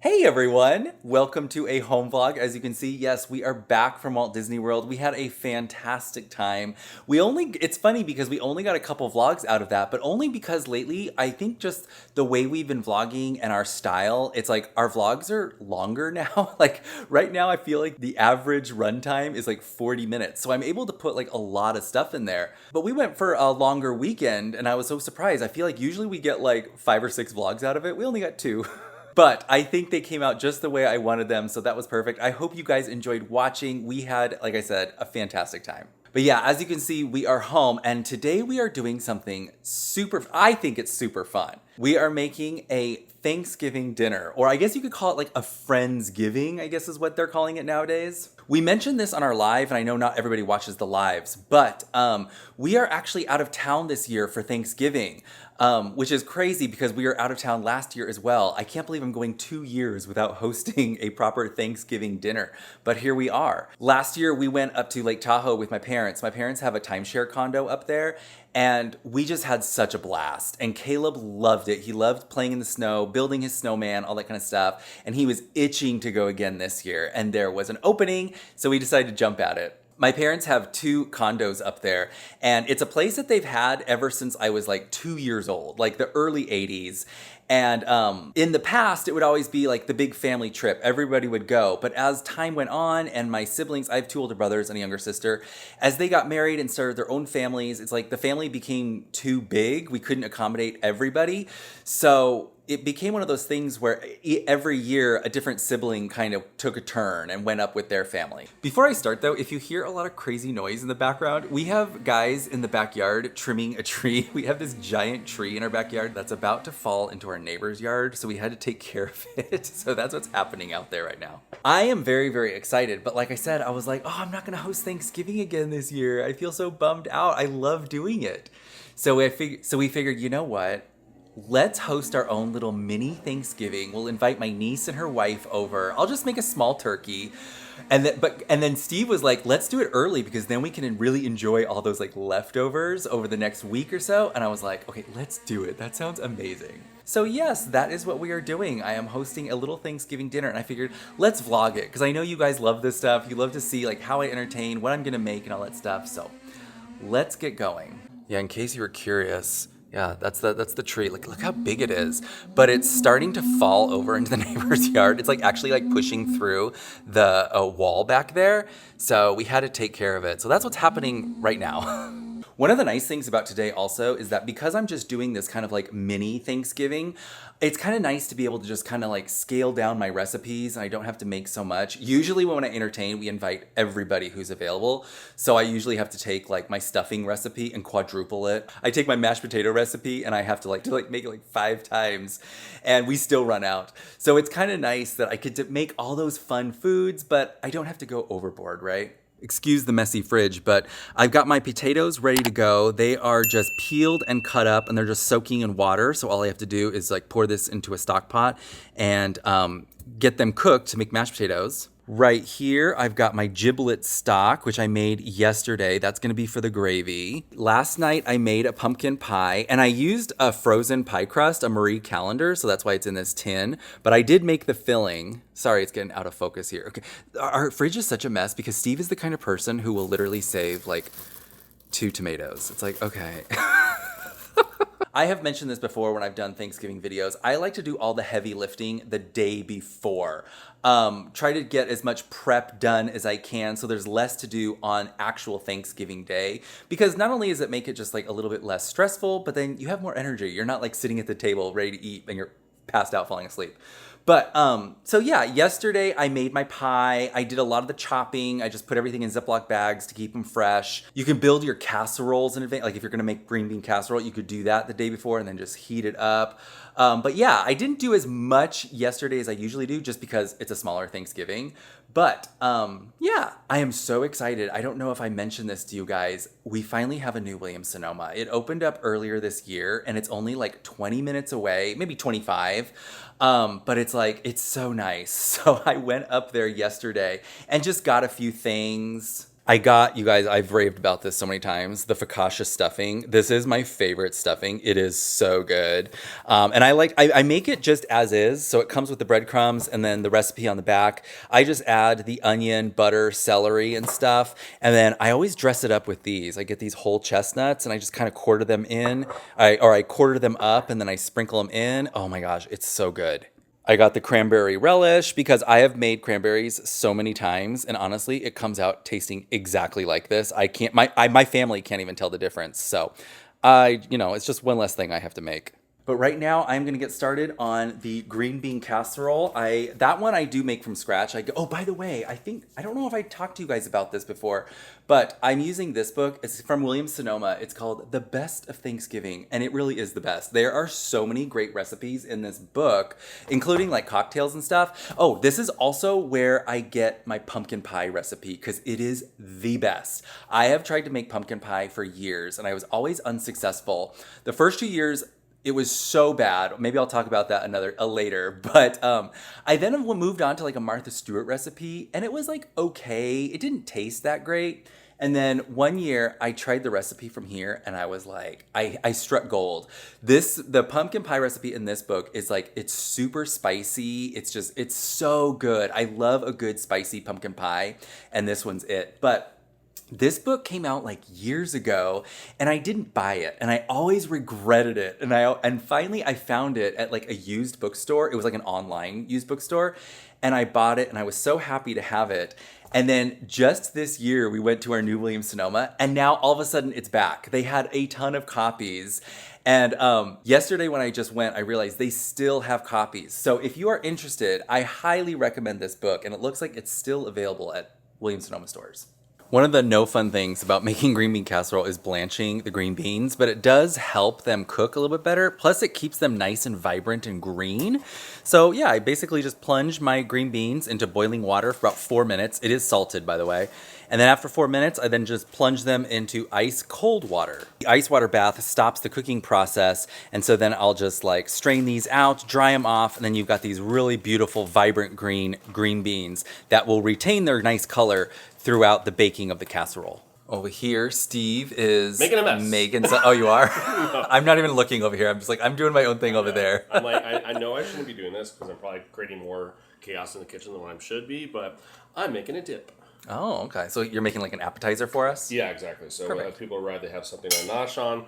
Hey everyone! Welcome to a home vlog. As you can see, yes, we are back from Walt Disney World. We had a fantastic time. It's funny because we only got a couple vlogs out of that, but only because lately, I think just the way we've been vlogging and our style, it's like our vlogs are longer now. Like right now, I feel like the average runtime is like 40 minutes. So I'm able to put like a lot of stuff in there. But we went for a longer weekend and I was so surprised. I feel like usually we get like 5 or 6 vlogs out of it. We only got 2. But I think they came out just the way I wanted them, so that was perfect. I hope you guys enjoyed watching. We had, like I said, a fantastic time. But yeah, as you can see, we are home, and today we are doing something I think it's super fun. We are making a Thanksgiving dinner, or I guess you could call it like a Friendsgiving, I guess is what they're calling it nowadays. We mentioned this on our live, and I know not everybody watches the lives, but we are actually out of town this year for Thanksgiving. Which is crazy because we were out of town last year as well. I can't believe I'm going 2 years without hosting a proper Thanksgiving dinner, but here we are. Last year we went up to Lake Tahoe with my parents. My parents have a timeshare condo up there, and we just had such a blast. And Caleb loved it. He loved playing in the snow, building his snowman, all that kind of stuff. And he was itching to go again this year. And there was an opening, so we decided to jump at it. My parents have 2 condos up there, and it's a place that they've had ever since I was like 2 years old, like the early 80s. And in the past, it would always be like the big family trip. Everybody would go. But as time went on, and my siblings, I have 2 older brothers and a younger sister, as they got married and started their own families, it's like the family became too big. We couldn't accommodate everybody. So it became one of those things where every year a different sibling kind of took a turn and went up with their family. Before I start though, if you hear a lot of crazy noise in the background, we have guys in the backyard trimming a tree. We have this giant tree in our backyard that's about to fall into our neighbor's yard, so we had to take care of it. So that's what's happening out there right now. I am very, very excited, but like I said, I was like, oh, I'm not gonna host Thanksgiving again this year. I feel so bummed out. I love doing it. So we figured, you know what? Let's host our own little mini Thanksgiving. We'll invite my niece and her wife over. I'll just make a small turkey. And then Steve was like, let's do it early because then we can really enjoy all those like leftovers over the next week or so. And I was like, okay, let's do it. That sounds amazing. So yes, that is what we are doing. I am hosting a little Thanksgiving dinner and I figured let's vlog it because I know you guys love this stuff. You love to see like how I entertain, what I'm gonna make and all that stuff. So let's get going. Yeah, in case you were curious, yeah, that's the tree. Look how big it is. But it's starting to fall over into the neighbor's yard. It's like actually like pushing through the wall back there. So we had to take care of it. So that's what's happening right now. One of the nice things about today also is that because I'm just doing this kind of like mini Thanksgiving, it's kind of nice to be able to just kind of like scale down my recipes and I don't have to make so much. Usually when I entertain, we invite everybody who's available. So I usually have to take like my stuffing recipe and quadruple it. I take my mashed potato recipe and I have to make it like 5 times and we still run out. So it's kind of nice that I get to make all those fun foods, but I don't have to go overboard, right? Excuse the messy fridge, but I've got my potatoes ready to go. They are just peeled and cut up and they're just soaking in water. So all I have to do is like pour this into a stock pot and get them cooked to make mashed potatoes. Right here, I've got my giblet stock, which I made yesterday. That's gonna be for the gravy. Last night, I made a pumpkin pie, and I used a frozen pie crust, a Marie Callender, so that's why it's in this tin. But I did make the filling. Sorry, it's getting out of focus here. Okay, our fridge is such a mess because Steve is the kind of person who will literally save like 2 tomatoes. It's like, okay. I have mentioned this before when I've done Thanksgiving videos. I like to do all the heavy lifting the day before. Try to get as much prep done as I can so there's less to do on actual Thanksgiving Day. Because not only does it make it just like a little bit less stressful, but then you have more energy. You're not like sitting at the table ready to eat and you're passed out falling asleep. But, so yeah, yesterday I made my pie. I did a lot of the chopping. I just put everything in Ziploc bags to keep them fresh. You can build your casseroles in advance. Like if you're gonna make green bean casserole, you could do that the day before and then just heat it up. But yeah, I didn't do as much yesterday as I usually do just because it's a smaller Thanksgiving. But yeah, I am so excited. I don't know if I mentioned this to you guys. We finally have a new Williams-Sonoma. It opened up earlier this year and it's only like 20 minutes away, maybe 25. But it's so nice. So I went up there yesterday and just got a few things. I got, you guys, I've raved about this so many times, the focaccia stuffing. This is my favorite stuffing. It is so good. And I make it just as is. So it comes with the breadcrumbs and then the recipe on the back. I just add the onion, butter, celery and stuff. And then I always dress it up with these. I get these whole chestnuts and I just kind of quarter them in. I quarter them up and then I sprinkle them in. Oh my gosh, it's so good. I got the cranberry relish because I have made cranberries so many times, and honestly, it comes out tasting exactly like this. My family can't even tell the difference. So, it's just one less thing I have to make. But right now, I'm going to get started on the green bean casserole. That one I do make from scratch. Oh, by the way, I don't know if I talked to you guys about this before, but I'm using this book. It's from Williams Sonoma. It's called The Best of Thanksgiving, and it really is the best. There are so many great recipes in this book, including like cocktails and stuff. Oh, this is also where I get my pumpkin pie recipe because it is the best. I have tried to make pumpkin pie for years, and I was always unsuccessful. The first 2 years, it was so bad. Maybe I'll talk about that later. But I then moved on to like a Martha Stewart recipe, and it was like okay. It didn't taste that great. And then one year I tried the recipe from here, and I was like, I struck gold. The pumpkin pie recipe in this book is like, it's super spicy. It's so good. I love a good spicy pumpkin pie, and this one's it. But this book came out like years ago and I didn't buy it and I always regretted it. And finally I found it at like a used bookstore. It was like an online used bookstore and I bought it and I was so happy to have it. And then just this year we went to our new Williams Sonoma and now all of a sudden it's back. They had a ton of copies. And yesterday when I just went, I realized they still have copies. So if you are interested, I highly recommend this book and it looks like it's still available at Williams Sonoma stores. One of the no fun things about making green bean casserole is blanching the green beans, but it does help them cook a little bit better. Plus it keeps them nice and vibrant and green. So yeah, I basically just plunge my green beans into boiling water for about 4 minutes. It is salted, by the way. And then after 4 minutes, I then just plunge them into ice cold water. The ice water bath stops the cooking process. And so then I'll just like strain these out, dry them off. And then you've got these really beautiful, vibrant green beans that will retain their nice color throughout the baking of the casserole. Over here, Steve is making a mess. Oh, you are? No. I'm not even looking over here. I'm just like, I'm doing my own thing over there. I'm like, I know I shouldn't be doing this because I'm probably creating more chaos in the kitchen than what I should be, but I'm making a dip. Oh, okay. So you're making like an appetizer for us? Yeah, exactly. So if people rather have something to nosh on,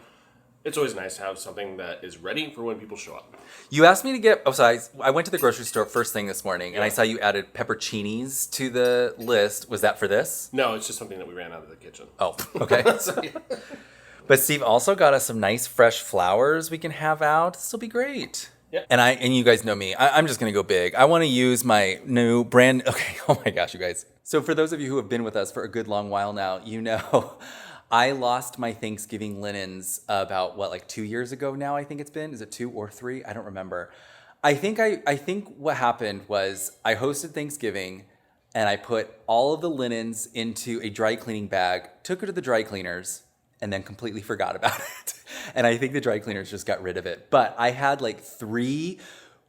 it's always nice to have something that is ready for when people show up. You asked me to get... Oh, sorry. I went to the grocery store first thing this morning, and I saw you added pepperoncinis to the list. Was that for this? No, it's just something that we ran out of the kitchen. Oh, okay. So, yeah. But Steve also got us some nice fresh flowers we can have out. This will be great. Yeah. And you guys know me. I'm just going to go big. I want to use my new brand... Okay. Oh, my gosh, you guys. So for those of you who have been with us for a good long while now, you know... I lost my Thanksgiving linens about, like 2 years ago now, I think it's been. Is it 2 or 3? I don't remember. I think what happened was I hosted Thanksgiving and I put all of the linens into a dry cleaning bag, took it to the dry cleaners, and then completely forgot about it. And I think the dry cleaners just got rid of it. But I had like 3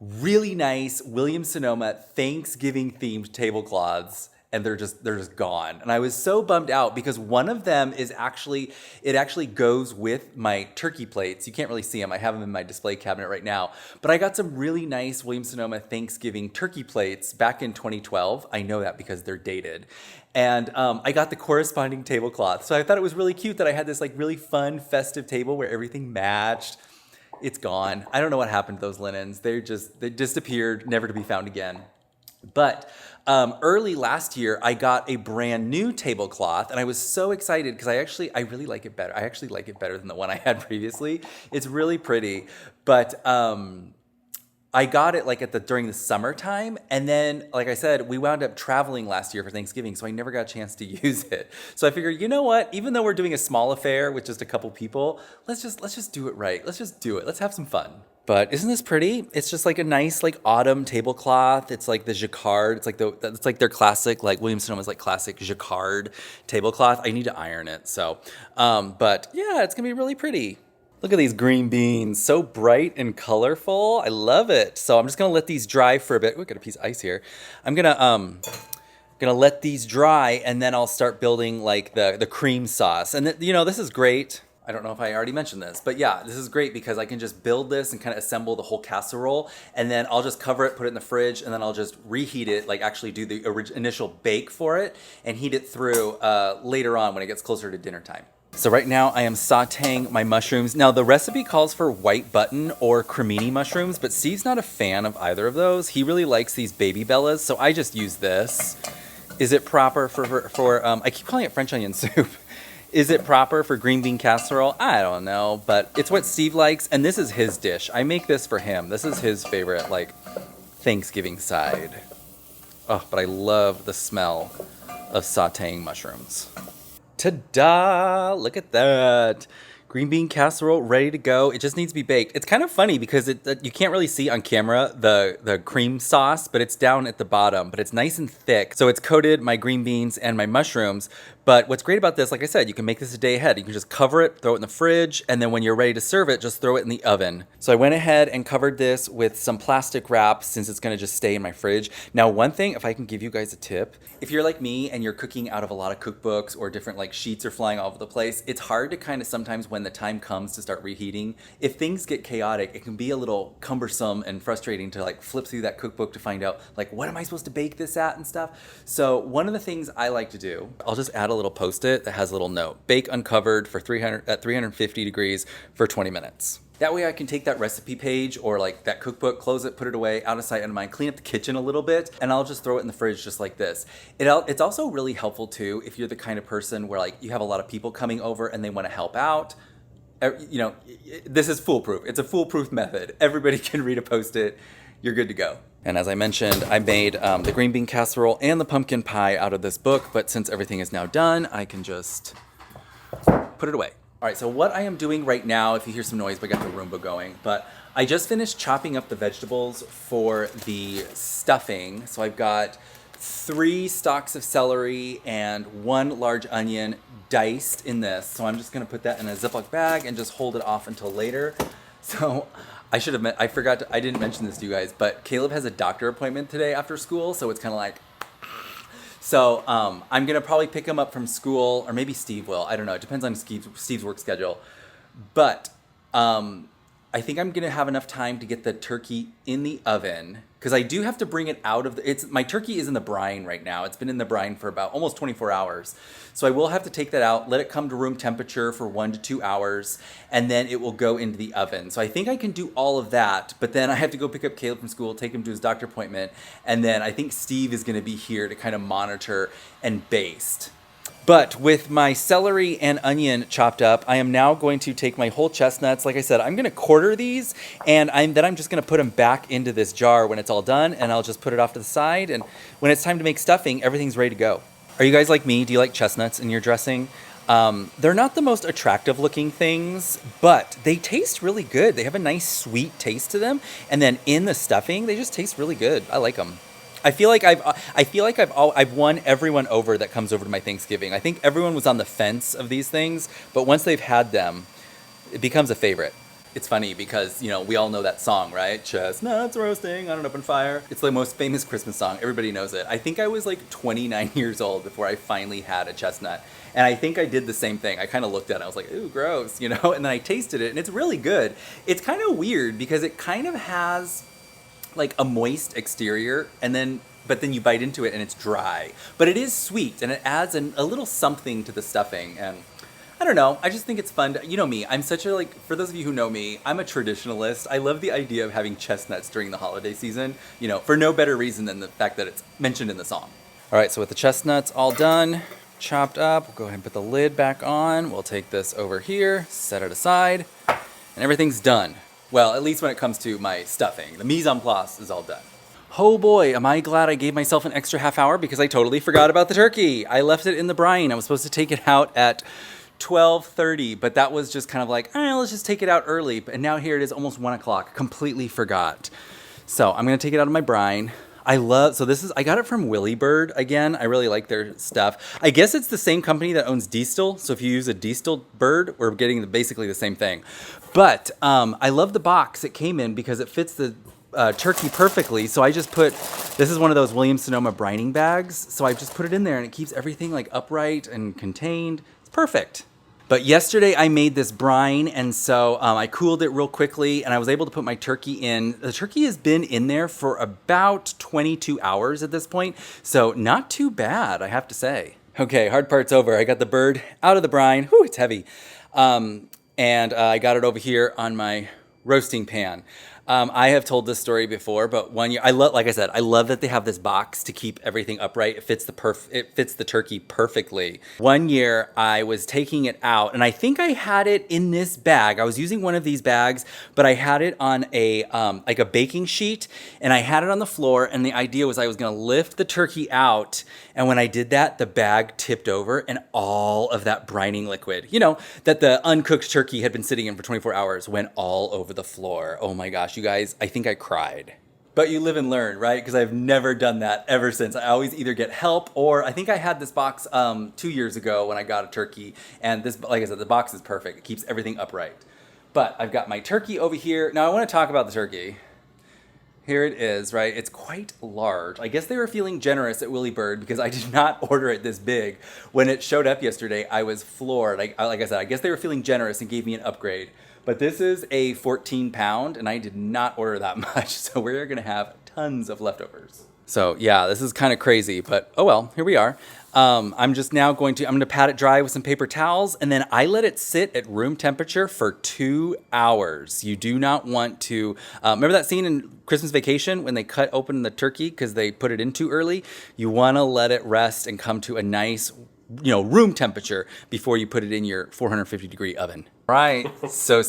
really nice Williams Sonoma Thanksgiving themed tablecloths. And they're just gone. And I was so bummed out because one of them is actually goes with my turkey plates. You can't really see them. I have them in my display cabinet right now. But I got some really nice Williams Sonoma Thanksgiving turkey plates back in 2012. I know that because they're dated. And I got the corresponding tablecloth. So I thought it was really cute that I had this like really fun festive table where everything matched. It's gone. I don't know what happened to those linens. They disappeared, never to be found again. But early last year, I got a brand new tablecloth, and I was so excited because I really like it better. I actually like it better than the one I had previously. It's really pretty, but I got it like during the summertime, and then, like I said, we wound up traveling last year for Thanksgiving, so I never got a chance to use it. So I figured, you know what? Even though we're doing a small affair with just a couple people, let's just do it right. Let's just do it. Let's have some fun. But isn't this pretty? It's just like a nice like autumn tablecloth. It's like the jacquard. It's like their classic, like Williams Sonoma's like classic jacquard tablecloth. I need to iron it. So, but yeah, it's gonna be really pretty. Look at these green beans, so bright and colorful. I love it. So I'm just gonna let these dry for a bit. Ooh, got a piece of ice here. I'm gonna Gonna let these dry, and then I'll start building like the cream sauce. And this is great. I don't know if I already mentioned this, but yeah, this is great because I can just build this and kind of assemble the whole casserole, and then I'll just cover it, put it in the fridge, and then I'll just reheat it, like actually do the initial bake for it and heat it through later on when it gets closer to dinner time. So right now I am sauteing my mushrooms. Now the recipe calls for white button or cremini mushrooms, but Steve's not a fan of either of those. He really likes these baby bellas, so I just use this. Is it proper for I keep calling it French onion soup. Is it proper for green bean casserole? I don't know, but it's what Steve likes, and this is his dish. I make this for him. This is his favorite, like, Thanksgiving side. Oh, but I love the smell of sauteing mushrooms. Ta-da! Look at that. Green bean casserole ready to go. It just needs to be baked. It's kind of funny because you can't really see on camera the cream sauce, but it's down at the bottom, but it's nice and thick. So it's coated my green beans and my mushrooms. But what's great about this, like I said, you can make this a day ahead. You can just cover it, throw it in the fridge, and then when you're ready to serve it, just throw it in the oven. So I went ahead and covered this with some plastic wrap since it's gonna just stay in my fridge. Now, one thing, if I can give you guys a tip, if you're like me and you're cooking out of a lot of cookbooks or different like sheets are flying all over the place, it's hard to kind of sometimes when the time comes to start reheating, if things get chaotic, it can be a little cumbersome and frustrating to like flip through that cookbook to find out like, what am I supposed to bake this at and stuff. So one of the things I like to do, I'll just add a little Post-it that has a little note, bake uncovered for 350 degrees for 20 minutes. That way I can take that recipe page or like that cookbook, close it, put it away, out of sight, out of mind, clean up the kitchen a little bit, and I'll just throw it in the fridge just like this. It's also really helpful too if you're the kind of person where like you have a lot of people coming over and they want to help out. This is foolproof. It's a foolproof method. Everybody can read a Post-it. You're good to go. And as I mentioned, I made the green bean casserole and the pumpkin pie out of this book, but since everything is now done, I can just put it away. All right, so what I am doing right now, if you hear some noise, we got the Roomba going, but I just finished chopping up the vegetables for the stuffing. So I've got 3 stalks of celery and 1 large onion diced in this. So I'm just gonna put that in a Ziploc bag and just hold it off until later. So I didn't mention this to you guys, but Caleb has a doctor appointment today after school, so it's kind of like, so I'm gonna probably pick him up from school, or maybe Steve will, I don't know, it depends on Steve's work schedule. But I think I'm gonna have enough time to get the turkey in the oven, because I do have to bring it out of my turkey is in the brine right now. It's been in the brine for about almost 24 hours. So I will have to take that out, let it come to room temperature for 1 to 2 hours, and then it will go into the oven. So I think I can do all of that, but then I have to go pick up Caleb from school, take him to his doctor appointment, and then I think Steve is gonna be here to kind of monitor and baste. But with my celery and onion chopped up, I am now going to take my whole chestnuts. Like I said, I'm going to quarter these, and I'm just going to put them back into this jar when it's all done, and I'll just put it off to the side. And when it's time to make stuffing, everything's ready to go. Are you guys like me? Do you like chestnuts in your dressing? They're not the most attractive looking things, but they taste really good. They have a nice sweet taste to them. And then in the stuffing, they just taste really good. I like them. I feel like I've won everyone over that comes over to my Thanksgiving. I think everyone was on the fence of these things, but once they've had them, it becomes a favorite. It's funny because, we all know that song, right? Chestnuts roasting on an open fire. It's the most famous Christmas song. Everybody knows it. I think I was like 29 years old before I finally had a chestnut. And I think I did the same thing. I kind of looked at it. I was like, ooh, gross, and then I tasted it and it's really good. It's kind of weird because it kind of has like a moist exterior, but then you bite into it and it's dry. But it is sweet and it adds a little something to the stuffing. And I don't know, I just think it's fun. You know me, I'm such a, for those of you who know me, I'm a traditionalist. I love the idea of having chestnuts during the holiday season, for no better reason than the fact that it's mentioned in the song. All right, so with the chestnuts all done, chopped up, we'll go ahead and put the lid back on. We'll take this over here, set it aside, and everything's done. Well, at least when it comes to my stuffing. The mise en place is all done. Oh boy, am I glad I gave myself an extra half hour because I totally forgot about the turkey. I left it in the brine. I was supposed to take it out at 12:30, but that was just kind of like, let's just take it out early. And now here it is almost 1 o'clock. Completely forgot. So I'm gonna take it out of my brine. I got it from Willy Bird again. I really like their stuff. I guess it's the same company that owns Diestel. So if you use a Diestel bird, we're getting basically the same thing. But I love the box it came in because it fits turkey perfectly. So I just put, this is one of those Williams-Sonoma brining bags. So I just put it in there and it keeps everything like upright and contained. It's perfect. But yesterday I made this brine, and so I cooled it real quickly, and I was able to put my turkey in. The turkey has been in there for about 22 hours at this point, so not too bad, I have to say. Okay, hard part's over. I got the bird out of the brine. Whew, it's heavy. And I got it over here on my roasting pan. I have told this story before, but one year, like I said, I love that they have this box to keep everything upright. It fits the turkey perfectly. One year I was taking it out, and I think I had it in this bag. I was using one of these bags, but I had it on a like a baking sheet, and I had it on the floor, and the idea was I was gonna lift the turkey out, and when I did that, the bag tipped over, and all of that brining liquid, that the uncooked turkey had been sitting in for 24 hours, went all over the floor. Oh my gosh, you guys, I think I cried. But you live and learn, right? Because I've never done that ever since. I always either get help, or I think I had this box 2 years ago when I got a turkey, and this, like I said, the box is perfect. It keeps everything upright. But I've got my turkey over here. Now I want to talk about the turkey. Here it is, right? It's quite large. I guess they were feeling generous at Willie Bird because I did not order it this big. When it showed up yesterday, I was floored. Like I said, I guess they were feeling generous and gave me an upgrade. But this is a 14 pound, and I did not order that much, so we're gonna have tons of leftovers. So yeah, this is kind of crazy, but oh well, here we are. I'm just now I'm gonna pat it dry with some paper towels, and then I let it sit at room temperature for 2 hours. You do not want to, remember that scene in Christmas Vacation when they cut open the turkey because they put it in too early? You wanna let it rest and come to a nice, room temperature before you put it in your 450 degree oven. Right, so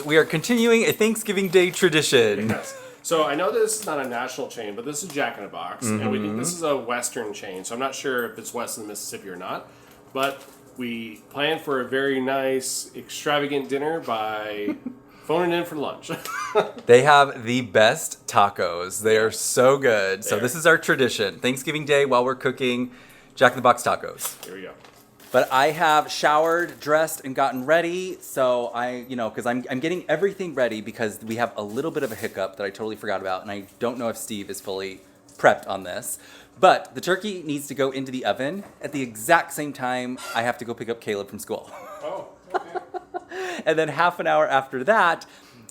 we are continuing a Thanksgiving Day tradition. Yes. So I know this is not a national chain, but this is Jack in the Box, and we think this is a Western chain. So I'm not sure if it's west of the Mississippi or not, but we planned for a very nice, extravagant dinner by phoning in for lunch. They have the best tacos. They are so good. So this is our tradition. Thanksgiving Day, while we're cooking Jack in the Box tacos. Here we go. But I have showered, dressed, and gotten ready. So because I'm getting everything ready because we have a little bit of a hiccup that I totally forgot about. And I don't know if Steve is fully prepped on this. But the turkey needs to go into the oven at the exact same time I have to go pick up Caleb from school. Oh, okay. And then half an hour after that,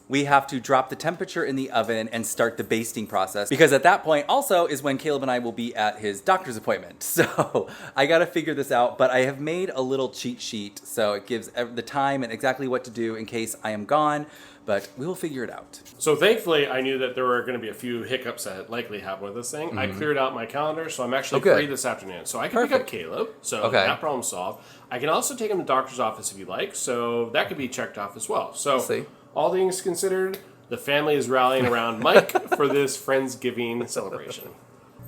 we have to drop the temperature in the oven and start the basting process, because at that point also is when Caleb and I will be at his doctor's appointment. So I got to figure this out, but I have made a little cheat sheet so it gives the time and exactly what to do in case I am gone, but we will figure it out. So thankfully I knew that there were going to be a few hiccups that likely happen with this thing. I cleared out my calendar, so I'm actually free this afternoon. So I can pick up Caleb, so that problem solved. I can also take him to the doctor's office if you like, so that could be checked off as well. So all things considered, the family is rallying around Mike for this Friendsgiving celebration.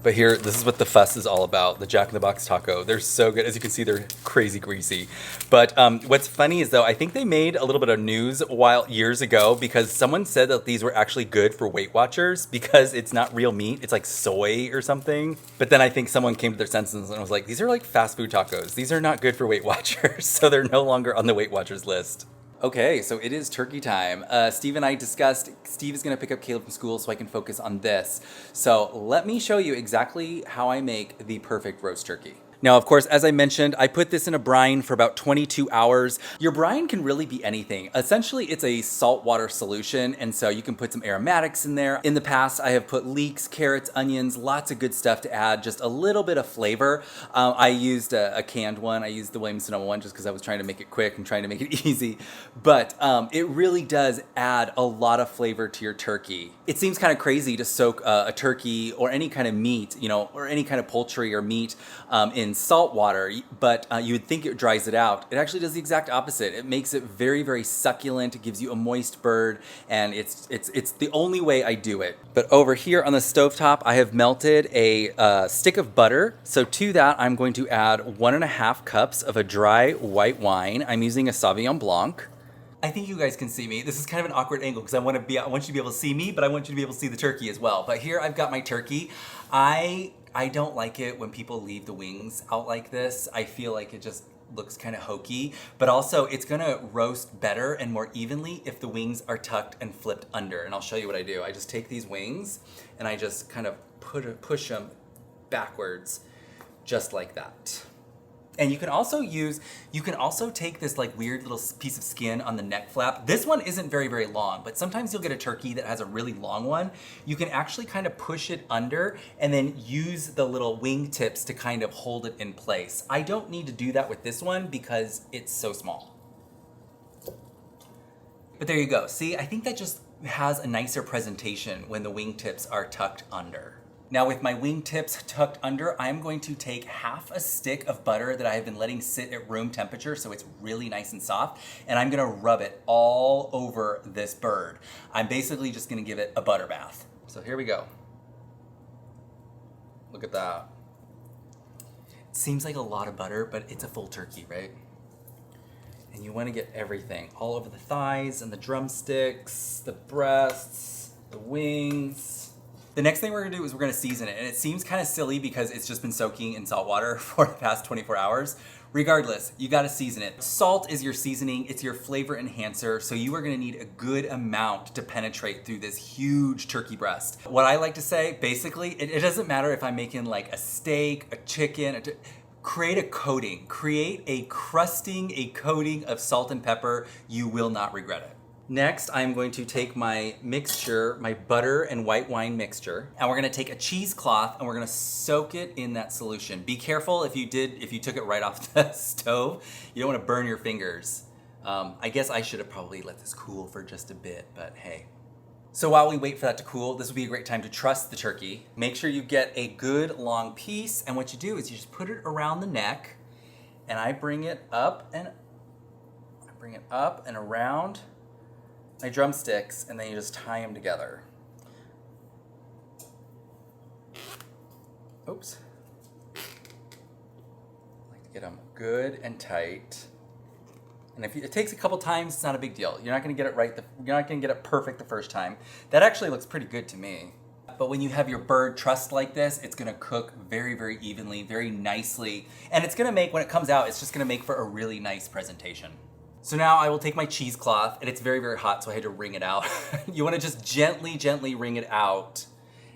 But here, this is what the fuss is all about. The Jack in the Box taco. They're so good. As you can see, they're crazy greasy. But what's funny is, though, I think they made a little bit of news years ago because someone said that these were actually good for Weight Watchers because it's not real meat. It's like soy or something. But then I think someone came to their senses and was like, these are like fast food tacos. These are not good for Weight Watchers. So they're no longer on the Weight Watchers list. Okay, so it is turkey time. Steve and I discussed, Steve is gonna pick up Caleb from school so I can focus on this. So let me show you exactly how I make the perfect roast turkey. Now, of course, as I mentioned, I put this in a brine for about 22 hours. Your brine can really be anything. Essentially, it's a saltwater solution, and so you can put some aromatics in there. In the past, I have put leeks, carrots, onions, lots of good stuff to add just a little bit of flavor. I used a canned one. I used the Williams-Sonoma one just because I was trying to make it quick and trying to make it easy. But it really does add a lot of flavor to your turkey. It seems kind of crazy to soak a turkey or any kind of meat, or any kind of poultry or meat in salt water, but you would think it dries it out. It actually does the exact opposite. It makes it very, very succulent. It gives you a moist bird, and it's the only way I do it. But over here on the stovetop, I have melted a stick of butter. So to that, I'm going to add 1.5 cups of a dry white wine. I'm using a Sauvignon Blanc. I think you guys can see me. This is kind of an awkward angle because I want you to be able to see me, but I want you to be able to see the turkey as well. But here I've got my turkey. I don't like it when people leave the wings out like this. I feel like it just looks kind of hokey, but also it's gonna roast better and more evenly if the wings are tucked and flipped under. And I'll show you what I do. I just take these wings and I just kind of push them backwards, just like that. And you can also take this like weird little piece of skin on the neck flap. This one isn't very, very long, but sometimes you'll get a turkey that has a really long one. You can actually kind of push it under and then use the little wing tips to kind of hold it in place. I don't need to do that with this one because it's so small. But there you go. See, I think that just has a nicer presentation when the wing tips are tucked under. Now with my wing tips tucked under, I'm going to take half a stick of butter that I have been letting sit at room temperature so it's really nice and soft, and I'm gonna rub it all over this bird. I'm basically just gonna give it a butter bath. So here we go. Look at that. It seems like a lot of butter, but it's a full turkey, right? And you wanna get everything all over the thighs and the drumsticks, the breasts, the wings. The next thing we're gonna do is we're gonna season it. And it seems kind of silly because it's just been soaking in salt water for the past 24 hours. Regardless, you gotta season it. Salt is your seasoning, it's your flavor enhancer, so you are gonna need a good amount to penetrate through this huge turkey breast. What I like to say, basically, it doesn't matter if I'm making like a steak, a chicken, create a coating. Create a coating of salt and pepper. You will not regret it. Next, I'm going to take my mixture, my butter and white wine mixture, and we're gonna take a cheesecloth and we're gonna soak it in that solution. Be careful if you took it right off the stove. You don't wanna burn your fingers. I guess I should have probably let this cool for just a bit, but hey. So while we wait for that to cool, this will be a great time to truss the turkey. Make sure you get a good long piece, and what you do is you just put it around the neck, and I bring it up and around my drumsticks, and then you just tie them together. Oops. I like to get them good and tight. And if it takes a couple times, it's not a big deal. You're not gonna get it right. You're not gonna get it perfect the first time. That actually looks pretty good to me. But when you have your bird trussed like this, it's gonna cook very, very evenly, very nicely. And it's gonna make, when it comes out, it's just gonna make for a really nice presentation. So now I will take my cheesecloth, and it's very, very hot, so I had to wring it out. You wanna just gently, gently wring it out.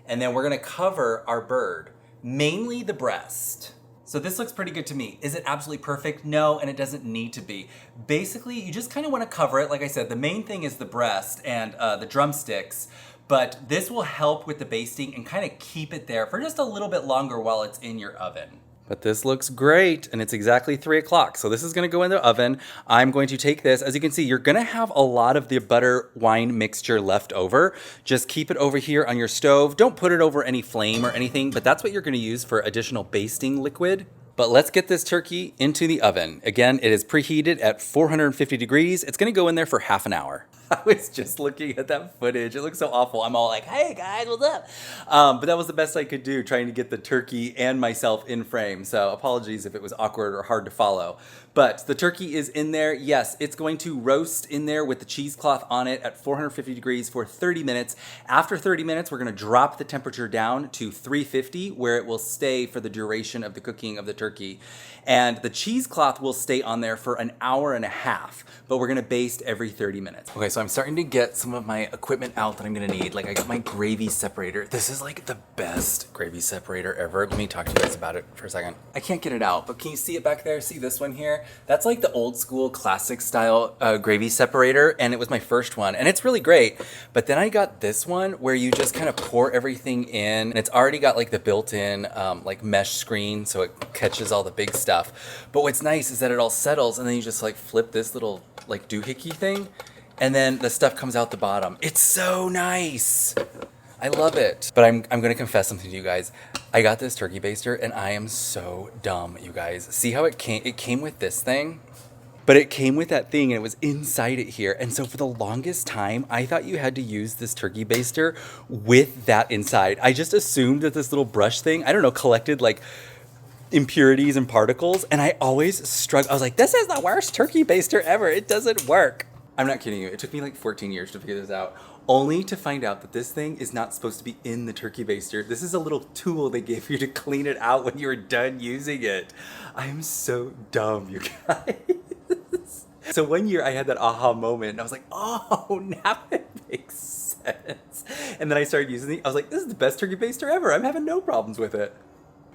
And then we're gonna cover our bird, mainly the breast. So this looks pretty good to me. Is it absolutely perfect? No, and it doesn't need to be. Basically, you just kind of wanna cover it. Like I said, the main thing is the breast and the drumsticks, but this will help with the basting and kind of keep it there for just a little bit longer while it's in your oven. But this looks great, and it's exactly 3 o'clock. So this is gonna go in the oven. I'm going to take this. As you can see, you're gonna have a lot of the butter wine mixture left over. Just keep it over here on your stove. Don't put it over any flame or anything, but that's what you're gonna use for additional basting liquid. But let's get this turkey into the oven. Again, it is preheated at 450 degrees. It's gonna go in there for half an hour. I was just looking at that footage. It looks so awful. I'm all like, hey guys, what's up? But that was the best I could do, trying to get the turkey and myself in frame. So apologies if it was awkward or hard to follow. But the turkey is in there. Yes, it's going to roast in there with the cheesecloth on it at 450 degrees for 30 minutes. After 30 minutes, we're gonna drop the temperature down to 350, where it will stay for the duration of the cooking of the turkey. And the cheesecloth will stay on there for an hour and a half, but we're gonna baste every 30 minutes. Okay, so I'm starting to get some of my equipment out that I'm gonna need. Like I got my gravy separator. This is like the best gravy separator ever. Let me talk to you guys about it for a second. I can't get it out, but can you see it back there? See this one here? That's like the old school classic style gravy separator, and it was my first one, and it's really great. But then I got this one where you just kind of pour everything in, and it's already got like the built-in like mesh screen, so it catches all the big stuff. But what's nice is that it all settles, and then you just like flip this little like doohickey thing, and then the stuff comes out the bottom. It's so nice. I love it. But I'm gonna confess something to you guys. I got this turkey baster and I am so dumb, you guys. See how it came? It came with this thing, but it came with that thing and it was inside it here. And so for the longest time, I thought you had to use this turkey baster with that inside. I just assumed that this little brush thing, I don't know, collected like impurities and particles. And I always struggled. I was like, this is the worst turkey baster ever. It doesn't work. I'm not kidding you. It took me like 14 years to figure this out. only to find out that this thing is not supposed to be in the turkey baster. This is a little tool they gave you to clean it out when you're done using it. I am so dumb, you guys. So one year I had that aha moment and I was like, oh, now it makes sense. And then I started using it. I was like, this is the best turkey baster ever. I'm having no problems with it.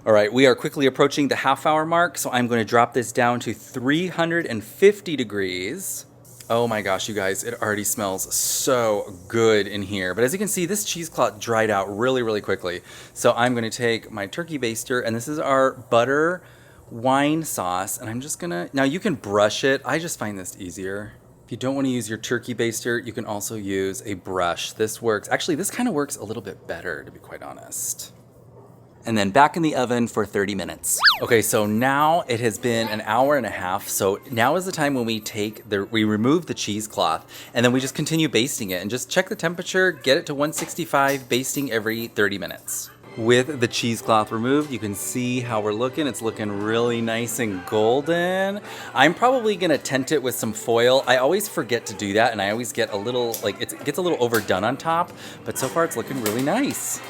All right, we are quickly approaching the half-hour mark, so I'm going to drop this down to 350 degrees. Oh my gosh, you guys, it already smells so good in here. But as you can see, this cheesecloth dried out really, really quickly. So I'm going to take my turkey baster, and this is our butter wine sauce, and I'm just going to... Now, you can brush it. I just find this easier. If you don't want to use your turkey baster, you can also use a brush. This works. Actually, this kind of works a little bit better, to be quite honest. And then back in the oven for 30 minutes. Okay, so now it has been an hour and a half. So now is the time when we remove the cheesecloth and then we just continue basting it and just check the temperature, get it to 165, basting every 30 minutes. With the cheesecloth removed, you can see how we're looking. It's looking really nice and golden. I'm probably gonna tent it with some foil. I always forget to do that and I always get a little, it gets a little overdone on top, but so far it's looking really nice.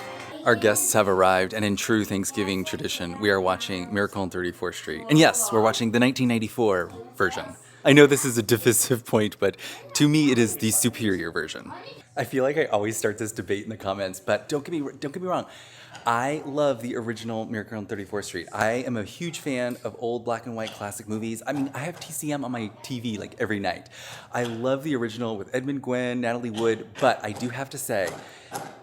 Our guests have arrived, and in true Thanksgiving tradition, we are watching Miracle on 34th Street. And yes, we're watching the 1994 version. I know this is a divisive point, but to me, it is the superior version. I feel like I always start this debate in the comments, but don't get me wrong. I love the original Miracle on 34th Street. I am a huge fan of old black and white classic movies. I mean, I have TCM on my TV like every night. I love the original with Edmund Gwenn, Natalie Wood, but I do have to say,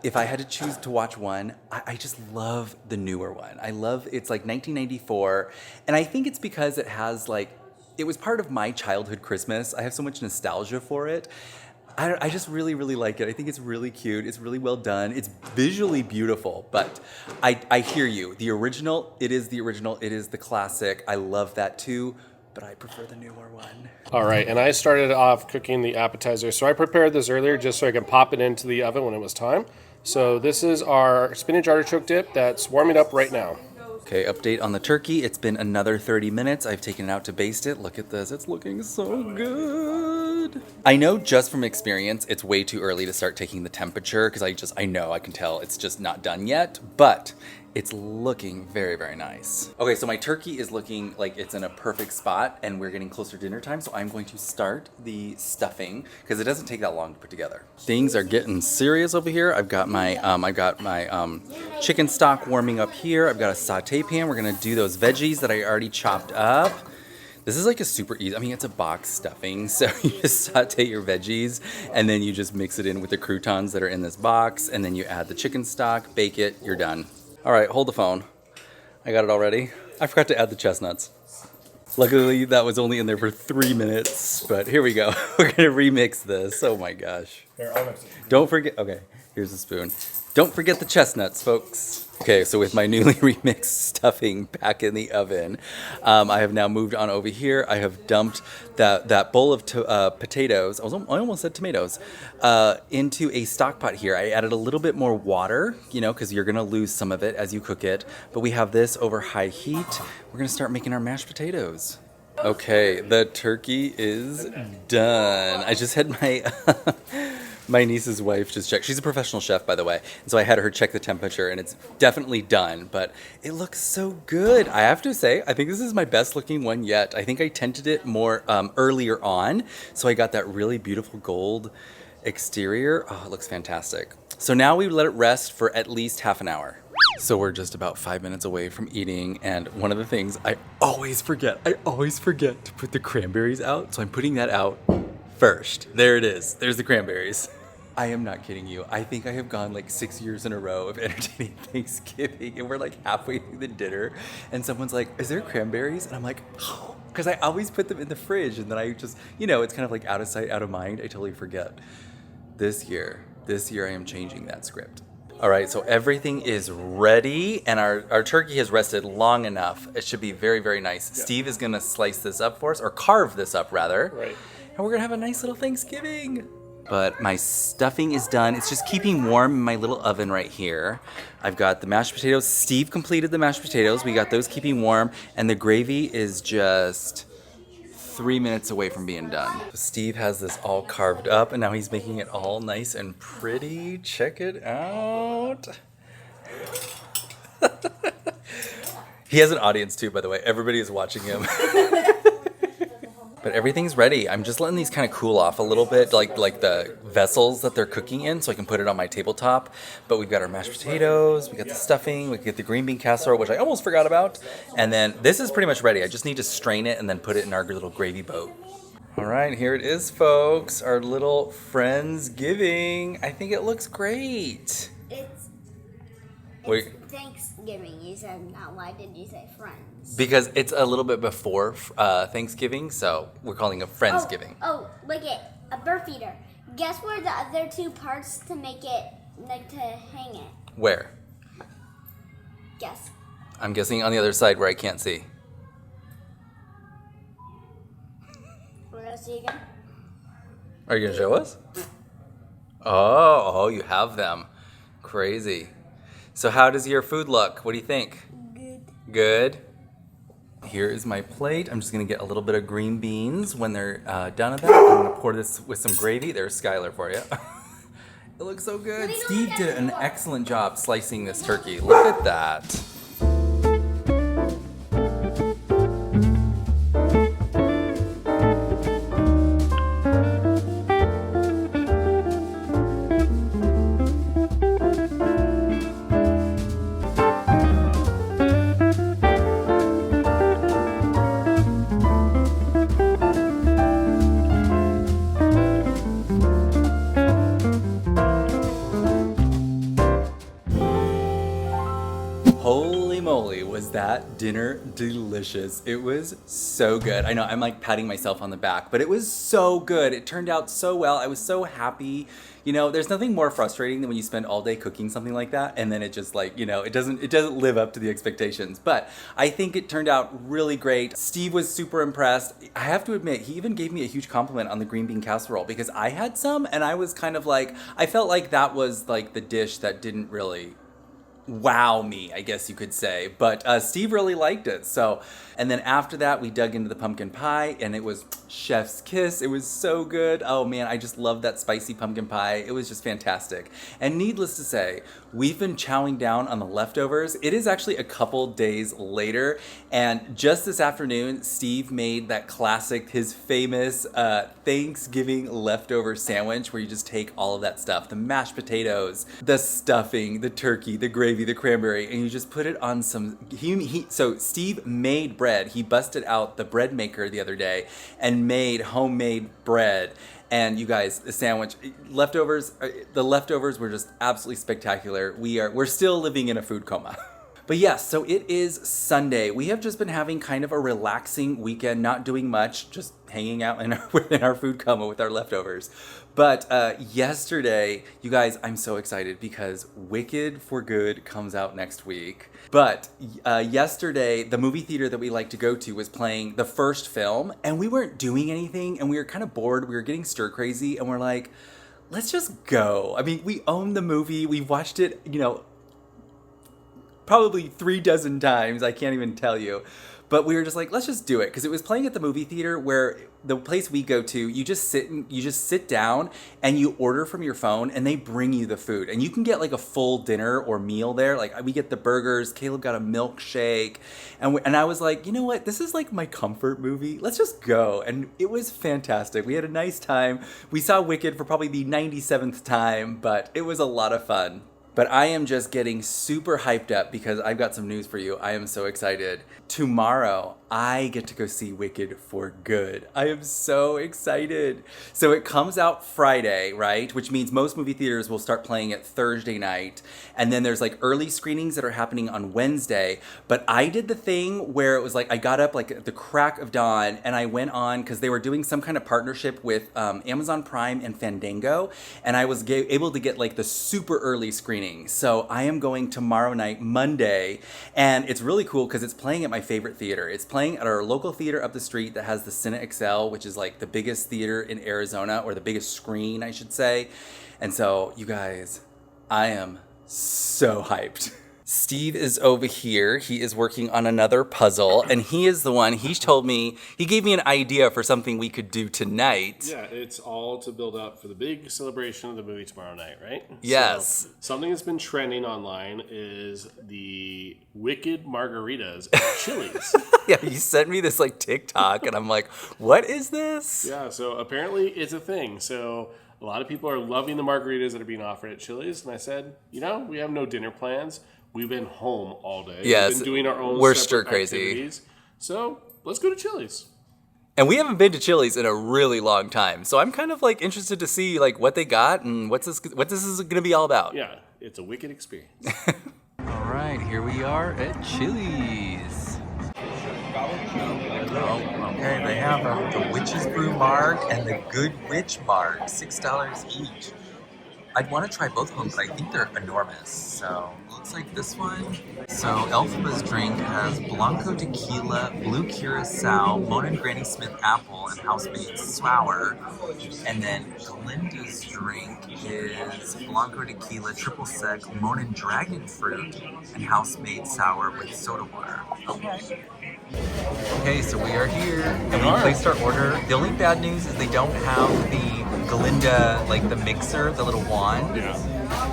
if I had to choose to watch one, I just love the newer one. It's like 1994, and I think it's because it has it was part of my childhood Christmas. I have so much nostalgia for it. I just really, really like it. I think it's really cute. It's really well done. It's visually beautiful, but I hear you. The original, it is the original. It is the classic. I love that too, but I prefer the newer one. All right, and I started off cooking the appetizer. So I prepared this earlier just so I can pop it into the oven when it was time. So this is our spinach artichoke dip that's warming up right now. Okay, update on the turkey. It's been another 30 minutes. I've taken it out to baste it. Look at this. It's looking so good. I know just from experience, it's way too early to start taking the temperature because I know, I can tell it's just not done yet, but it's looking very, very nice. Okay, so my turkey is looking like it's in a perfect spot and we're getting closer to dinner time, so I'm going to start the stuffing because it doesn't take that long to put together. Things are getting serious over here. I've got my chicken stock warming up here. I've got a saute pan. We're gonna do those veggies that I already chopped up. This is like a super easy, it's a box stuffing, so you just saute your veggies and then you just mix it in with the croutons that are in this box and then you add the chicken stock, bake it, you're done. All right, hold the phone. I got it all ready. I forgot to add the chestnuts. Luckily, that was only in there for 3 minutes, but here we go. We're gonna remix this. Oh my gosh. Here, I'll mix it. Don't forget, okay, here's a spoon. Don't forget the chestnuts, folks. Okay, so with my newly remixed stuffing back in the oven, I have now moved on over here. I have dumped that bowl of potatoes, I almost said tomatoes, into a stock pot here. I added a little bit more water, because you're gonna lose some of it as you cook it. But we have this over high heat. We're gonna start making our mashed potatoes. Okay, the turkey is done. I just had my niece's wife just checked. She's a professional chef, by the way. And so I had her check the temperature, and it's definitely done. But it looks so good. I have to say, I think this is my best looking one yet. I think I tinted it more earlier on. So I got that really beautiful gold exterior. Oh, it looks fantastic. So now we let it rest for at least half an hour. So we're just about 5 minutes away from eating. And one of the things I always forget to put the cranberries out. So I'm putting that out first. There it is. There's the cranberries. I am not kidding you. I think I have gone like 6 years in a row of entertaining Thanksgiving, and we're like halfway through the dinner, and someone's like, "Is there cranberries?" And I'm like, "Oh," because I always put them in the fridge, and then I just, it's kind of like out of sight, out of mind. I totally forget. This year I am changing that script. All right, so everything is ready, and our turkey has rested long enough. It should be very, very nice. Yeah. Steve is gonna slice this up for us, or carve this up rather. Right. And we're gonna have a nice little Thanksgiving. But my stuffing is done. It's just keeping warm in my little oven right here. I've got the mashed potatoes. Steve completed the mashed potatoes. We got those keeping warm. And the gravy is just 3 minutes away from being done. Steve has this all carved up and now he's making it all nice and pretty. Check it out. He has an audience too, by the way. Everybody is watching him. But everything's ready. I'm just letting these kind of cool off a little bit, like the vessels that they're cooking in, so I can put it on my tabletop. But we've got our mashed potatoes, we got the stuffing, we get the green bean casserole, which I almost forgot about. And then this is pretty much ready. I just need to strain it and then put it in our little gravy boat. All right, here it is, folks. Our little Friendsgiving. I think it looks great. It's Thanksgiving, you said. Now, why did you say friends? Because it's a little bit before Thanksgiving, so we're calling it Friendsgiving. Oh, look at a bird feeder. Guess where the other two parts to make it, like to hang it? Where? Guess. I'm guessing on the other side where I can't see. We're gonna see again. Are you gonna show us? Oh, you have them. Crazy. So how does your food look? What do you think? Good. Good. Here is my plate. I'm just gonna get a little bit of green beans. When they're done with that, I'm gonna pour this with some gravy. There's Skylar for you. It looks so good. Steve did an excellent job slicing this turkey. Look at that. Holy moly, was that dinner delicious. It was so good. I know I'm like patting myself on the back, but it was so good. It turned out so well. I was so happy. You know, there's nothing more frustrating than when you spend all day cooking something like that and then it just like, you know, it doesn't live up to the expectations. But I think it turned out really great. Steve was super impressed. I have to admit, he even gave me a huge compliment on the green bean casserole because I had some and I was kind of like, I felt like that was like the dish that didn't really wow me, I guess you could say. But Steve really liked it. So, and then after that, we dug into the pumpkin pie and it was chef's kiss. It was so good. Oh man, I just love that spicy pumpkin pie. It was just fantastic. And needless to say, we've been chowing down on the leftovers. It is actually a couple days later. And just this afternoon, Steve made that classic, his famous Thanksgiving leftover sandwich where you just take all of that stuff, the mashed potatoes, the stuffing, the turkey, the gravy, the cranberry, and you just put it on some, so Steve made bread. He busted out the bread maker the other day and made homemade bread. And you guys, the sandwich, the leftovers were just absolutely spectacular. We're still living in a food coma. But yes, so it is Sunday. We have just been having kind of a relaxing weekend, not doing much, just hanging out in our food coma with our leftovers. But yesterday, you guys, I'm so excited because Wicked for Good comes out next week. But yesterday, the movie theater that we like to go to was playing the first film, and we weren't doing anything, and we were kind of bored. We were getting stir crazy, and we're like, let's just go. I mean, we own the movie. We've watched it, you know, probably 36 times. I can't even tell you. But we were just like, let's just do it. Because it was playing at the movie theater where the place we go to, you just sit down and you order from your phone and they bring you the food. And you can get like a full dinner or meal there. Like we get the burgers. Caleb got a milkshake. And I was like, you know what? This is like my comfort movie. Let's just go. And it was fantastic. We had a nice time. We saw Wicked for probably the 97th time, but it was a lot of fun. But I am just getting super hyped up because I've got some news for you. I am so excited. Tomorrow, I get to go see Wicked for Good. I am so excited. So it comes out Friday, right? Which means most movie theaters will start playing it Thursday night. And then there's like early screenings that are happening on Wednesday. But I did the thing where it was like I got up like at the crack of dawn and I went on because they were doing some kind of partnership with Amazon Prime and Fandango. And I was able to get like the super early screening. So I am going tomorrow night, Monday, and it's really cool because it's playing at my favorite theater. It's playing at our local theater up the street that has the Cine Excel, which is like the biggest theater in Arizona, or the biggest screen, I should say. And so, you guys, I am so hyped. Steve is over here. He is working on another puzzle, and he is the one, he gave me an idea for something we could do tonight. Yeah, it's all to build up for the big celebration of the movie tomorrow night, right? Yes. So, something that's been trending online is the wicked margaritas at Chili's. Yeah, you sent me this like TikTok, and I'm like, what is this? Yeah, so apparently it's a thing. So a lot of people are loving the margaritas that are being offered at Chili's, and I said, we have no dinner plans. We've been home all day. Yes, we've been doing our own we're stir crazy. Activities. So let's go to Chili's. And we haven't been to Chili's in a really long time, so I'm kind of like interested to see like what they got and what this is going to be all about. Yeah, it's a wicked experience. All right, here we are at Chili's. Okay, they have the Witch's Brew Marg and the Good Witch Marg, $6 each. I'd want to try both of them, but I think they're enormous. So, looks like this one. So, Elphaba's drink has Blanco Tequila, Blue Curacao, Mona and Granny Smith Apple, and House-Made Sour. And then Glinda's drink is Blanco Tequila, Triple Sec, Mona and Dragon Fruit, and House-Made Sour with soda water. Okay, so we are here, and we placed our order. The only bad news is they don't have the Glinda, like the mixer, the little wand. Yeah.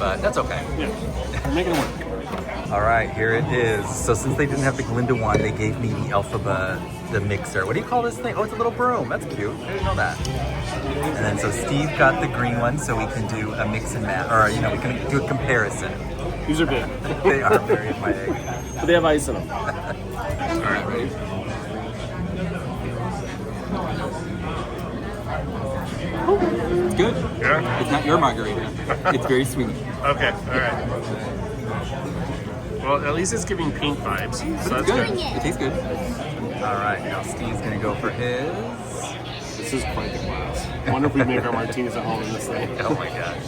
But that's okay. Yeah, make it work. All right, here it is. So since they didn't have the Glinda wand, they gave me the Elphaba, the mixer. What do you call this thing? Oh, it's a little broom. That's cute. I didn't know that. And then so Steve got the green one, so we can do a mix and match, or we can do a comparison. These are big. They are very big. But they have ice in them. All right, ready? It's good. Yeah? It's not your margarita. It's very sweet. Okay, all right. Well, at least it's giving pink vibes. So that's good. good. It tastes good. All right, now Steve's gonna go for his. This is quite the glass. I wonder if we make our martinis at home in this thing. Oh my gosh.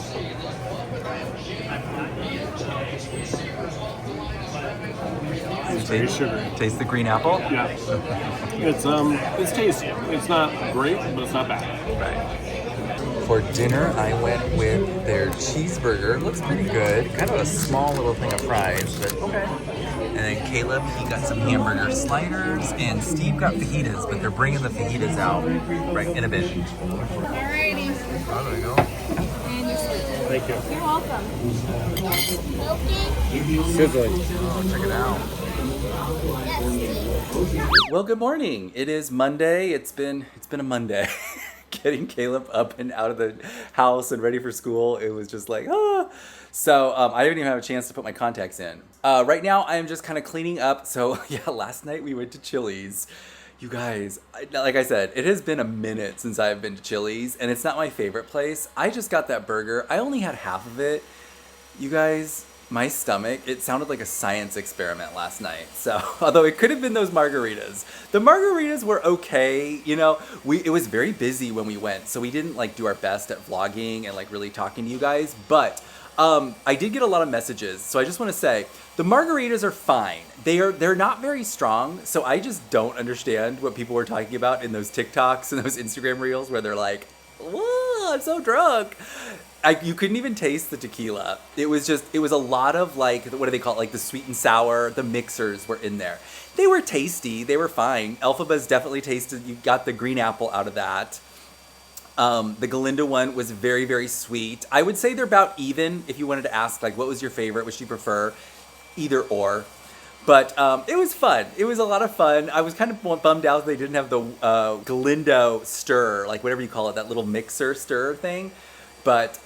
It's very sugary. Taste the green apple? Yeah. It's tasty. It's not great, but it's not bad. Right. For dinner, I went with their cheeseburger. Looks pretty good. Kind of a small little thing of fries, but okay. And then Caleb, he got some hamburger sliders, and Steve got fajitas, but they're bringing the fajitas out right in a bit. Alrighty. Oh, there we go. And your soup. Thank you. You're welcome. Smoking? Sizzling. Oh, check it out. Yes. Well, good morning. It is Monday. It's been a Monday. Getting Caleb up and out of the house and ready for school, it was just like, ah. So I didn't even have a chance to put my contacts in. Right now, I am just kind of cleaning up. So yeah, last night we went to Chili's. You guys, like I said, it has been a minute since I've been to Chili's, and it's not my favorite place. I just got that burger. I only had half of it. You guys, my stomach, it sounded like a science experiment last night. So, although it could have been those margaritas. The margaritas were okay. It was very busy when we went, so we didn't like do our best at vlogging and like really talking to you guys. But I did get a lot of messages, so I just want to say the margaritas are fine. They're not very strong, so I just don't understand what people were talking about in those TikToks and those Instagram reels where they're like, "Whoa, I'm so drunk." You couldn't even taste the tequila. It was a lot of like, what do they call it? Like the sweet and sour, the mixers were in there. They were tasty. They were fine. Elphaba's definitely tasted. You got the green apple out of that. The Galinda one was very, very sweet. I would say they're about even. If you wanted to ask, like, what was your favorite? Which do you prefer? Either or. But it was fun. It was a lot of fun. I was kind of bummed out they didn't have the Galindo stir, like whatever you call it, that little mixer stir thing. But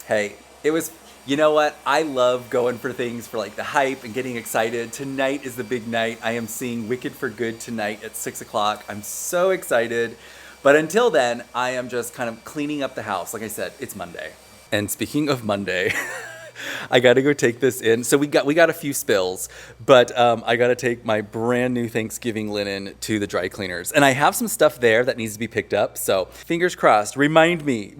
hey, it was, you know what? I love going for things for like the hype and getting excited. Tonight is the big night. I am seeing Wicked for Good tonight at 6 o'clock. I'm so excited. But until then, I am just kind of cleaning up the house. Like I said, it's Monday. And speaking of Monday, I got to go take this in. So we got a few spills, but I got to take my brand new Thanksgiving linen to the dry cleaners. And I have some stuff there that needs to be picked up. So fingers crossed, remind me,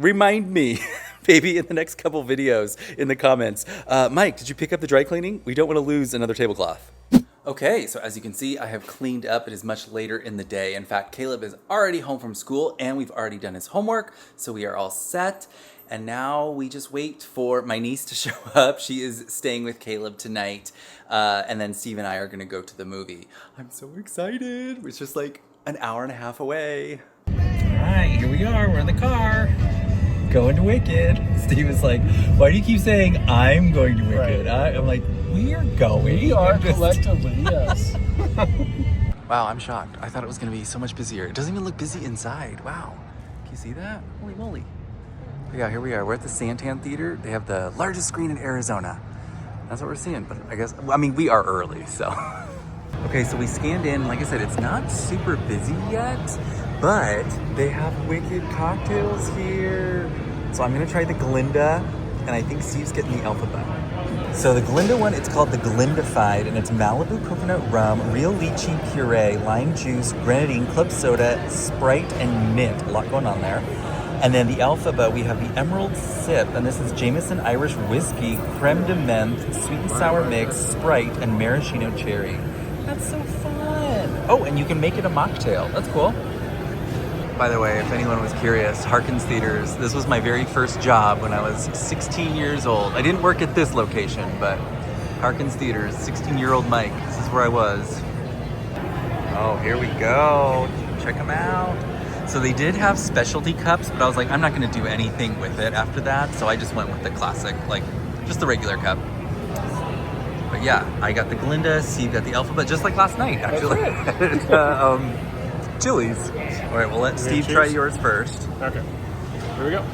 maybe in the next couple videos in the comments. Mike, did you pick up the dry cleaning? We don't want to lose another tablecloth. Okay, so as you can see, I have cleaned up. It is much later in the day. In fact, Caleb is already home from school and we've already done his homework, so we are all set. And now we just wait for my niece to show up. She is staying with Caleb tonight. And then Steve and I are going to go to the movie. I'm so excited. It's just like an hour and a half away. All right, here we are. We're in the car. Going to Wicked. Steve was like, why do you keep saying I'm going to Wicked? Right. I'm like, we are going. We are collectively, yes. Wow, I'm shocked. I thought it was going to be so much busier. It doesn't even look busy inside. Wow. Can you see that? Holy moly. But yeah, here we are. We're at the Santan Theater. They have the largest screen in Arizona. That's what we're seeing. But I mean, we are early, so. Okay, so we scanned in. Like I said, it's not super busy yet, but they have Wicked cocktails here. So I'm gonna try the Glinda, and I think Steve's getting the Alphabet. So the Glinda one, it's called the Glindified, and it's Malibu coconut rum, real lychee puree, lime juice, grenadine, club soda, Sprite, and mint. A lot going on there. And then the Alphabet, we have the Emerald Sip, and this is Jameson Irish Whiskey, creme de menthe, sweet and sour mix, Sprite, and maraschino cherry. That's so fun. Oh, and you can make it a mocktail. That's cool. By the way, if anyone was curious, Harkins Theaters, this was my very first job when I was 16 years old. I didn't work at this location, but Harkins Theaters, 16-year-old Mike, this is where I was. Oh, here we go. Check them out. So they did have specialty cups, but I was like, I'm not gonna do anything with it after that, so I just went with the classic, like, just the regular cup. But yeah, I got the Glinda, Steve got the Alphabet, just like last night, actually. Chili's. All right, we'll let Steve try yours first. Okay, here we go.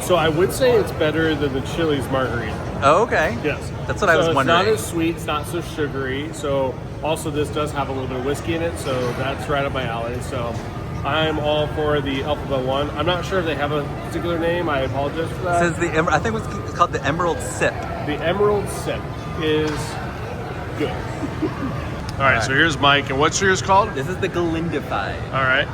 So I would say it's better than the Chili's margarita. Oh, okay. Yes. That's what I was wondering. It's not as sweet, it's not so sugary. So also this does have a little bit of whiskey in it, so that's right up my alley. So I'm all for the Alphabet one. I'm not sure if they have a particular name. I apologize for that. It says I think it's called the Emerald Sip. The Emerald Sip is good. All right, so here's Mike, and what's yours called? This is the Glindified. All right.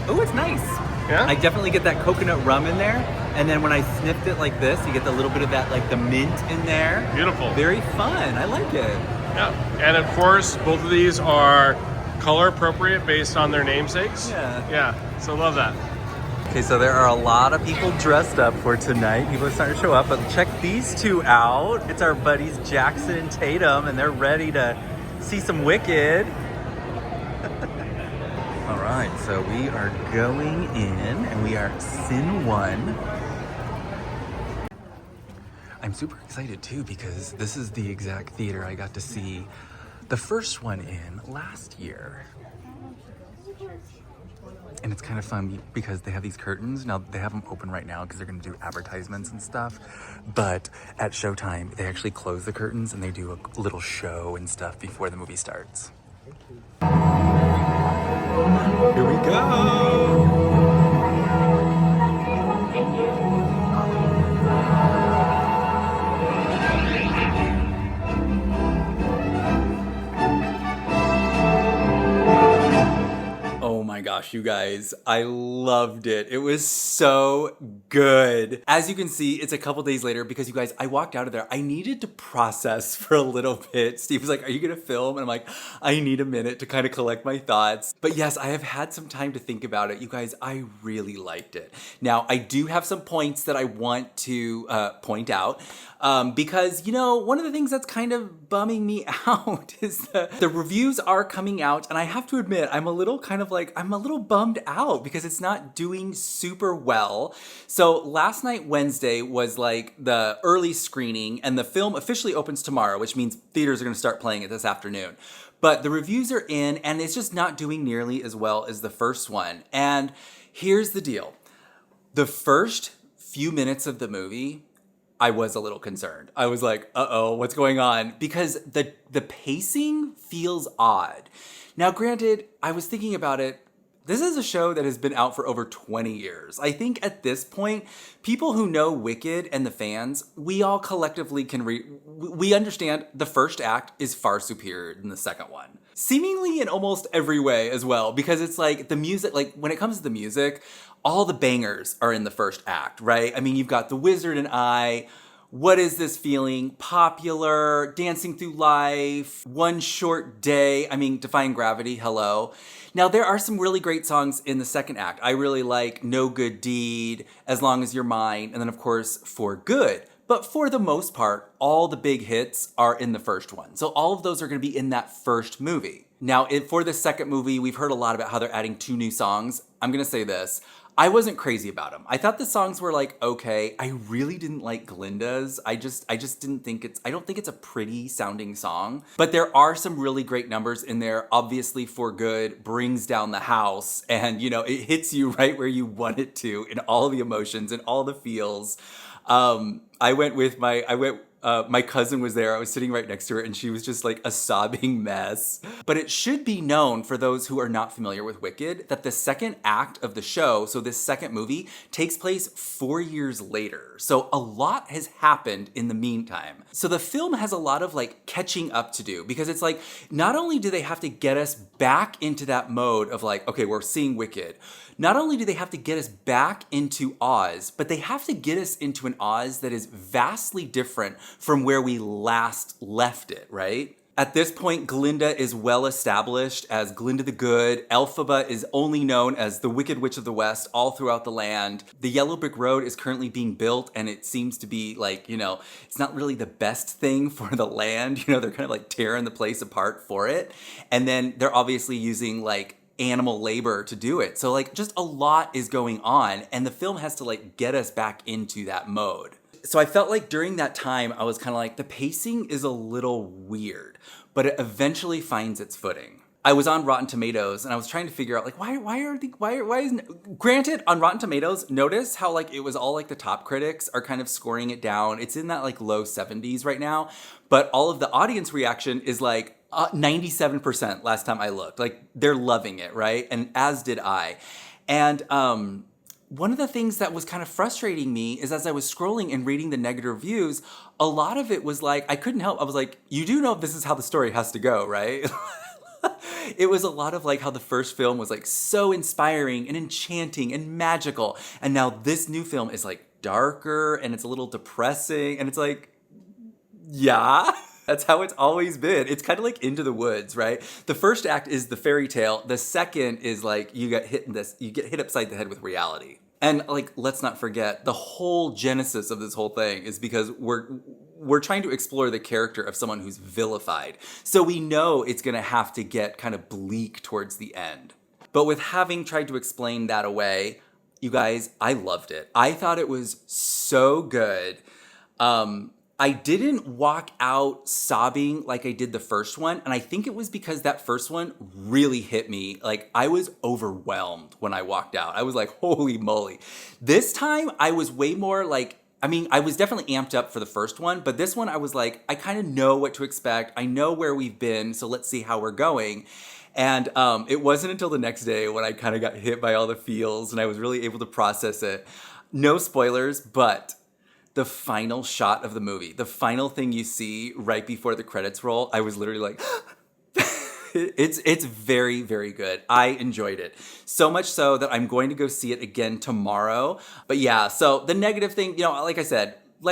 Oh, it's nice. Yeah? I definitely get that coconut rum in there, and then when I sniffed it like this, you get the little bit of that, like the mint in there. Beautiful. Very fun. I like it. Yeah, and of course, both of these are color appropriate based on their namesakes. Yeah. Yeah, so love that. Okay, so there are a lot of people dressed up for tonight. People are starting to show up, but check these two out. It's our buddies Jackson and Tatum, and they're ready to see some Wicked. All right, so we are going in, and we are Sin 1. I'm super excited too, because this is the exact theater I got to see the first one in last year. And it's kind of fun because they have these curtains. Now, they have them open right now because they're going to do advertisements and stuff. But at showtime, they actually close the curtains and they do a little show and stuff before the movie starts. Here we go! Oh my gosh, you guys, I loved it. It was so good. As you can see, it's a couple days later because you guys, I walked out of there. I needed to process for a little bit. Steve was like, are you gonna film? And I'm like, I need a minute to kind of collect my thoughts. But yes, I have had some time to think about it. You guys, I really liked it. Now, I do have some points that I want to point out. Because, you know, one of the things that's kind of bumming me out is the reviews are coming out, and I have to admit, I'm a little bummed out because it's not doing super well. So last night, Wednesday, was like the early screening, and the film officially opens tomorrow, which means theaters are going to start playing it this afternoon. But the reviews are in, and it's just not doing nearly as well as the first one. And here's the deal. The first few minutes of the movie, I was a little concerned. I was like, uh-oh, what's going on? Because the pacing feels odd. Now, granted, I was thinking about it. This is a show that has been out for over 20 years. I think at this point, people who know Wicked and the fans, we all collectively can we understand the first act is far superior than the second one. Seemingly in almost every way as well, because it's like the music, like when it comes to the music, all the bangers are in the first act, right? I mean, you've got The Wizard and I, What Is This Feeling, Popular, Dancing Through Life, One Short Day, I mean, Defying Gravity, hello. Now, there are some really great songs in the second act. I really like No Good Deed, As Long As You're Mine, and then, of course, For Good. But for the most part, all the big hits are in the first one. So all of those are going to be in that first movie. Now, for the second movie, we've heard a lot about how they're adding 2 new songs. I'm going to say this. I wasn't crazy about them. I thought the songs were like, okay. I really didn't like Glinda's. I just didn't think I don't think it's a pretty sounding song. But there are some really great numbers in there. Obviously, For Good brings down the house and, it hits you right where you want it to in all the emotions and all the feels. My cousin was there. I was sitting right next to her and she was just like a sobbing mess. But it should be known for those who are not familiar with Wicked that the second act of the show, so this second movie, takes place 4 years later. So a lot has happened in the meantime. So the film has a lot of like catching up to do because it's like, not only do they have to get us back into that mode of like, okay, we're seeing Wicked. Not only do they have to get us back into Oz, but they have to get us into an Oz that is vastly different from where we last left it, right? At this point, Glinda is well established as Glinda the Good. Elphaba is only known as the Wicked Witch of the West all throughout the land. The Yellow Brick Road is currently being built, and it seems to be like, it's not really the best thing for the land. They're kind of like tearing the place apart for it. And then they're obviously using like animal labor to do it. So like just a lot is going on, and the film has to like get us back into that mode. So I felt like during that time, I was kind of like, the pacing is a little weird, but it eventually finds its footing. I was on Rotten Tomatoes and I was trying to figure out like, granted on Rotten Tomatoes, notice how like it was all like the top critics are kind of scoring it down. It's in that like low 70s right now, but all of the audience reaction is like 97% last time I looked. Like they're loving it, right? And as did I. And one of the things that was kind of frustrating me is as I was scrolling and reading the negative reviews, a lot of it was like, I couldn't help. I was like, you do know this is how the story has to go, right? It was a lot of like how the first film was like so inspiring and enchanting and magical. And now this new film is like darker and it's a little depressing. And it's like, yeah. That's how it's always been. It's kind of like Into the Woods, right? The first act is the fairy tale. The second is like you get hit upside the head with reality. And like, let's not forget, the whole genesis of this whole thing is because we're trying to explore the character of someone who's vilified. So we know it's going to have to get kind of bleak towards the end. But with having tried to explain that away, you guys, I loved it. I thought it was so good. I didn't walk out sobbing like I did the first one. And I think it was because that first one really hit me. Like I was overwhelmed when I walked out. I was like, holy moly. This time I was way more like, I was definitely amped up for the first one, but this one I was like, I kind of know what to expect. I know where we've been, so let's see how we're going. And it wasn't until the next day when I kind of got hit by all the feels and I was really able to process it. No spoilers, but the final shot of the movie, the final thing you see right before the credits roll, I was literally like, it's very, very good. I enjoyed it. So much so that I'm going to go see it again tomorrow. But yeah, so the negative thing, like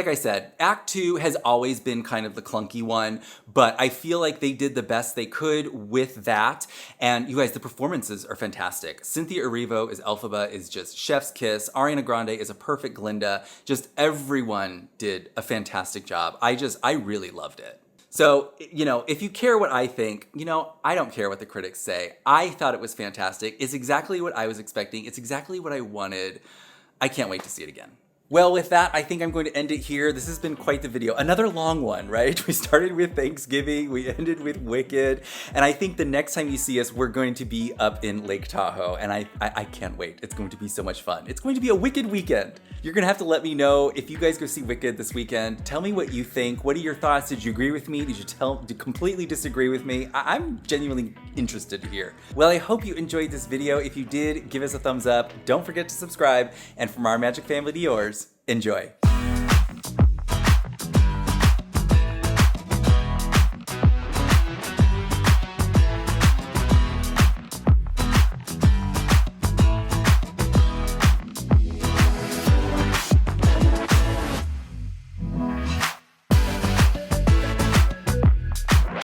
I said, Act 2 has always been kind of the clunky one, but I feel like they did the best they could with that. And you guys, the performances are fantastic. Cynthia Erivo as Elphaba is just chef's kiss. Ariana Grande is a perfect Glinda. Just everyone did a fantastic job. I really loved it. So, if you care what I think, I don't care what the critics say. I thought it was fantastic. It's exactly what I was expecting. It's exactly what I wanted. I can't wait to see it again. Well, with that, I think I'm going to end it here. This has been quite the video. Another long one, right? We started with Thanksgiving, we ended with Wicked, and I think the next time you see us, we're going to be up in Lake Tahoe, and I can't wait. It's going to be so much fun. It's going to be a Wicked weekend. You're going to have to let me know if you guys go see Wicked this weekend. Tell me what you think. What are your thoughts? Did you agree with me? Did you completely disagree with me? I'm genuinely interested to hear. Well, I hope you enjoyed this video. If you did, give us a thumbs up. Don't forget to subscribe, and from our magic family to yours, enjoy.